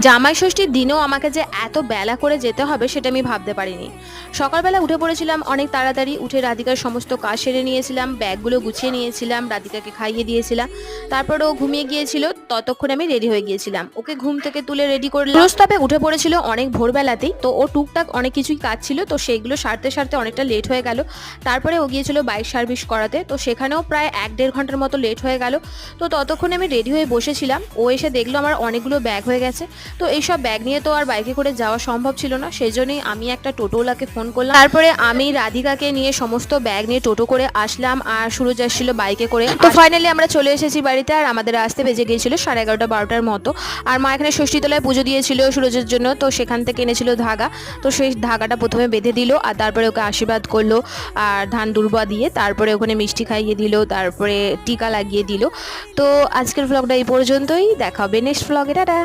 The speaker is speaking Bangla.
জামাই ষষ্ঠীর দিনেও আমাকে যে এত বেলা করে যেতে হবে সেটা আমি ভাবতে পারিনি। সকালবেলা উঠে পড়েছিলাম অনেক তাড়াতাড়ি, উঠে রাধিকার সমস্ত কাজ সেরে নিয়েছিলাম, ব্যাগগুলো গুছিয়ে নিয়েছিলাম, রাধিকাকে খাইয়ে দিয়েছিলাম। তারপর ও ঘুমিয়ে গিয়েছিল, ততক্ষণ আমি রেডি হয়ে গিয়েছিলাম, ওকে ঘুম থেকে তুলে রেডি করলাম। প্রস্তাবে উঠে পড়েছিল অনেক ভোরবেলাতেই, তো ও টুকটাক অনেক কিছুই কাজ ছিল, তো সেইগুলো সারতে সারতে অনেকটা লেট হয়ে গেল। তারপরে ও গিয়েছিল বাইক সার্ভিস করাতে, তো সেখানেও প্রায় 1-1.5 ঘন্টার মতো লেট হয়ে গেল। তো ততক্ষণে আমি রেডি হয়ে বসেছিলাম, ও এসে দেখলো আমার অনেকগুলো ব্যাগ হয়ে গেছে। তো এইসব ব্যাগ নিয়ে তো আর বাইকে করে যাওয়া সম্ভব ছিল না, সেই জন্যই আমি একটা টোটোওয়ালাকে ফোন করলাম। তারপরে আমি রাধিকাকে নিয়ে সমস্ত ব্যাগ নিয়ে টোটো করে আসলাম, আর সুরজ আসছিল বাইকে করে। তো ফাইনালি আমরা চলে এসেছি বাড়িতে, আর আমাদের আসতে বেজে গিয়েছিল 11:30-12টার মতো। আর মা এখানে ষষ্ঠীতলায় পুজো দিয়েছিল সুরজের জন্য, তো সেখান থেকে এনেছিল ধাগা। তো সেই ধাগাটা প্রথমে বেঁধে দিল, আর তারপরে ওকে আশীর্বাদ করলো আর ধান দুর্বা দিয়ে, তারপরে ওখানে মিষ্টি খাইয়ে দিল, তারপরে টিকা লাগিয়ে দিল। তো আজকের ভ্লগটা এই পর্যন্তই, দেখা হবে নেক্সট ভ্লগে, টাটা।